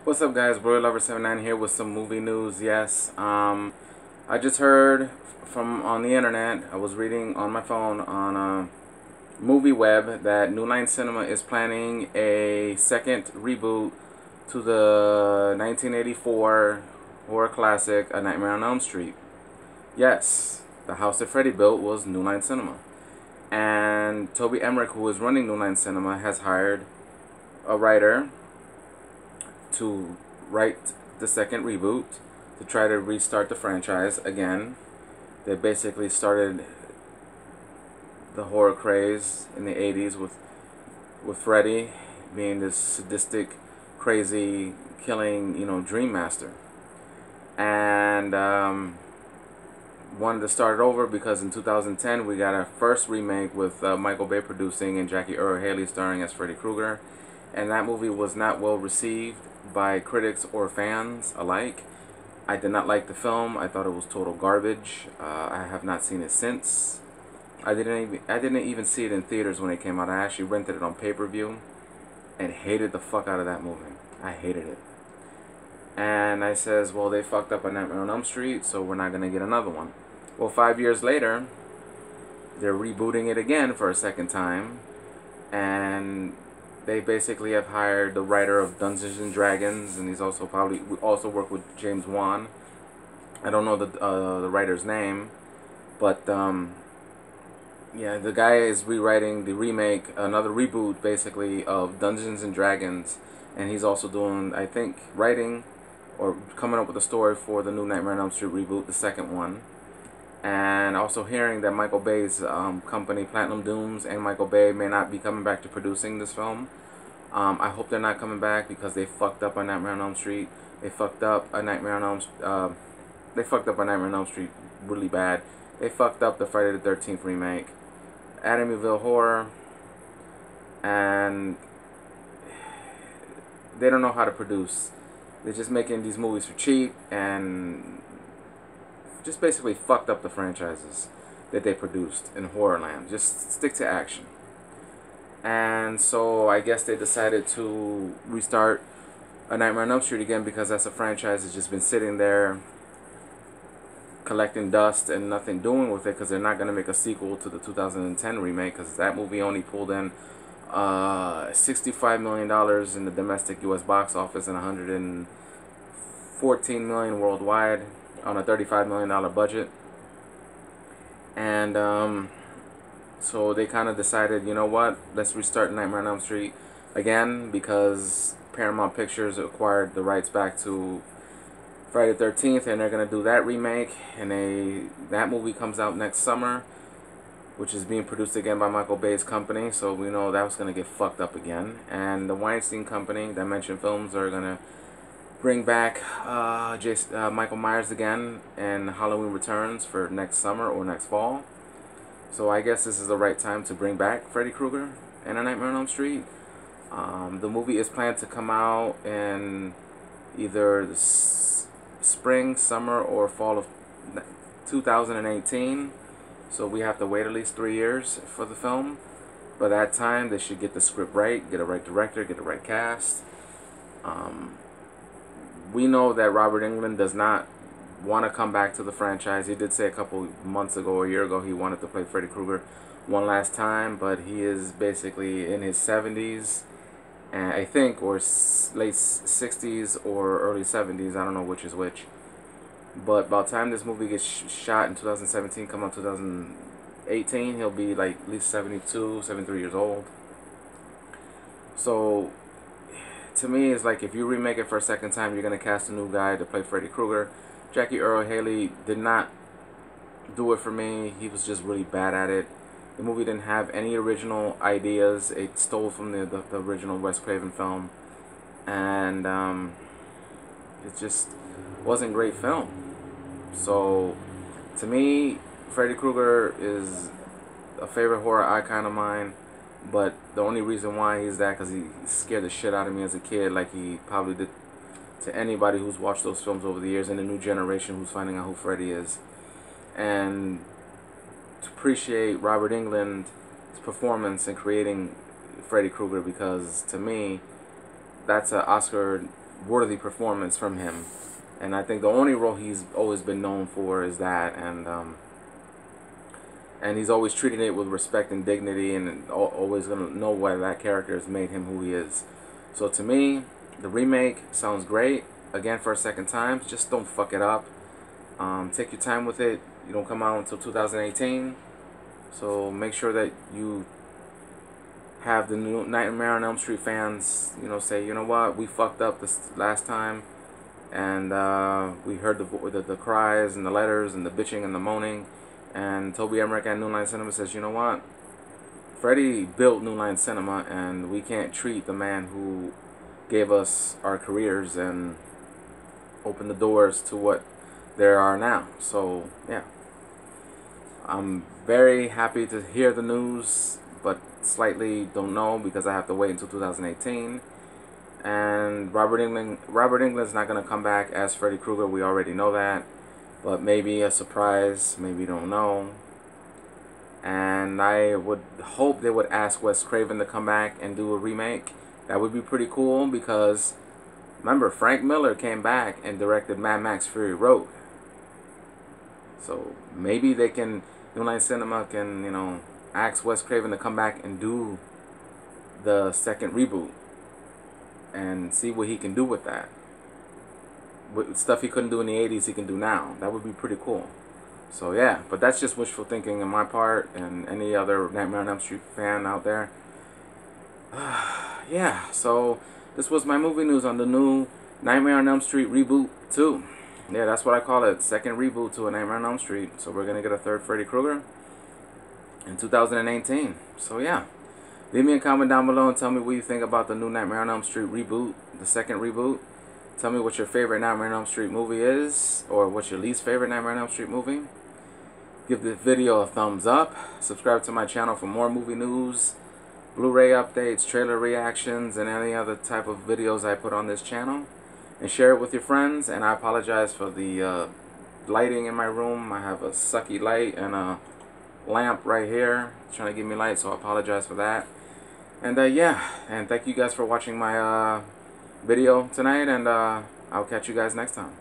What's up, guys? BLU-RAY here with some movie news. Yes, I just heard from on the internet. I was reading on my phone on movie web that New Line Cinema is planning a second reboot to the 1984 horror classic A Nightmare on Elm Street. Yes, the house that Freddy built was New Line Cinema, and Toby Emmerich, who is running New Line Cinema, has hired a writer to write the second reboot to try to restart the franchise again. They basically started the horror craze in the 80s with Freddy being this sadistic, crazy, killing, dream master. And wanted to start it over because in 2010 we got our first remake with Michael Bay producing and Jackie Earle Haley starring as Freddy Krueger, and that movie was not well received by critics or fans alike. I did not like the film. I thought it was total garbage. I have not seen it since. I didn't even see it in theaters when it came out. I actually rented it on pay-per-view and hated the fuck out of that movie. I hated it. And I says, well, they fucked up A Nightmare on Elm Street, so we're not gonna get another one. Well, 5 years later, they're rebooting it again for a second time, and they basically have hired the writer of Dungeons and Dragons, and he's also probably also worked with James Wan. I don't know the writer's name, but yeah, the guy is rewriting the remake, another reboot basically of Dungeons and Dragons, and he's also doing, I think, writing or coming up with a story for the new Nightmare on Elm Street reboot, the second one. And also hearing that Michael Bay's company, Platinum Dooms, and Michael Bay may not be coming back to producing this film. I hope they're not coming back because they fucked up A Nightmare on Elm Street. They fucked up A Nightmare on Elm. They fucked up A Nightmare on Elm Street really bad. They fucked up the Friday the 13th remake, Amityville Horror, and they don't know how to produce. They're just making these movies for cheap and just basically fucked up the franchises that they produced in Horrorland. Just stick to action. And so I guess they decided to restart A Nightmare on Elm Street again because that's a franchise that's just been sitting there collecting dust and nothing doing with it, because they're not going to make a sequel to the 2010 remake because that movie only pulled in $65 million in the domestic U.S. box office and $114 million worldwide on a $35 million budget. And so they kind of decided, you know what, let's restart Nightmare on Elm Street again because Paramount Pictures acquired the rights back to Friday the 13th, and they're going to do that remake, and that movie comes out next summer, which is being produced again by Michael Bay's company, so we know that was going to get fucked up again. And the Weinstein Company, Dimension Films, are going to bring back Michael Myers again and Halloween Returns for next summer or next fall. So I guess this is the right time to bring back Freddy Krueger and A Nightmare on Elm Street. The movie is planned to come out in either the spring, summer, or fall of 2018. So we have to wait at least 3 years for the film. By that time, they should get the script right, get a right director, get the right cast. We know that Robert Englund does not want to come back to the franchise. He did say a couple months ago, a year ago, he wanted to play Freddy Krueger one last time, but he is basically in his 70s, and I think, or late 60s or early 70s. I don't know which is which. But by the time this movie gets shot in 2017, come out 2018, he'll be like at least 72, 73 years old. So to me, it's like if you remake it for a second time, you're going to cast a new guy to play Freddy Krueger. Jackie Earle Haley did not do it for me. He was just really bad at it. The movie didn't have any original ideas. It stole from the original Wes Craven film. And it just wasn't a great film. So to me, Freddy Krueger is a favorite horror icon of mine. But the only reason why he's that because he scared the shit out of me as a kid, like he probably did to anybody who's watched those films over the years, and the new generation who's finding out who Freddy is. And to appreciate Robert Englund's performance in creating Freddy Krueger, because to me, that's an Oscar worthy performance from him. And I think the only role he's always been known for is that, and he's always treated it with respect and dignity, and always gonna know why that character has made him who he is. So to me, the remake sounds great. Again, for a second time, just don't fuck it up. Take your time with it. You don't come out until 2018, so make sure that you have the new Nightmare on Elm Street fans, you know, say, you know what, we fucked up this last time, and we heard the cries and the letters and the bitching and the moaning, and Toby Emmerich at New Line Cinema says, you know what, Freddy built New Line Cinema, and we can't treat the man who gave us our careers and opened the doors to what there are now. So yeah, I'm very happy to hear the news, but slightly don't know because I have to wait until 2018. And Robert Englund's not going to come back as Freddy Krueger. We already know that, but maybe a surprise, maybe don't know. And I would hope they would ask Wes Craven to come back and do a remake. That would be pretty cool because remember, Frank Miller came back and directed Mad Max Fury Road. So maybe they can, New Line Cinema can, you know, ask Wes Craven to come back and do the second reboot and see what he can do with that. With stuff he couldn't do in the 80s, he can do now. That would be pretty cool. So yeah, but that's just wishful thinking on my part and any other Nightmare on Elm Street fan out there. Yeah, so this was my movie news on the new Nightmare on Elm Street Reboot 2. Yeah, that's what I call it. Second reboot to a Nightmare on Elm Street. So we're going to get a third Freddy Krueger in 2018. So yeah, leave me a comment down below and tell me what you think about the new Nightmare on Elm Street reboot, the second reboot. Tell me what your favorite Nightmare on Elm Street movie is, or what's your least favorite Nightmare on Elm Street movie. Give this video a thumbs up. Subscribe to my channel for more movie news, Blu-ray updates, trailer reactions, and any other type of videos I put on this channel. And share it with your friends. And I apologize for the lighting in my room. I have a sucky light and a lamp right here trying to give me light, so I apologize for that. And yeah, and thank you guys for watching my video tonight, and I'll catch you guys next time.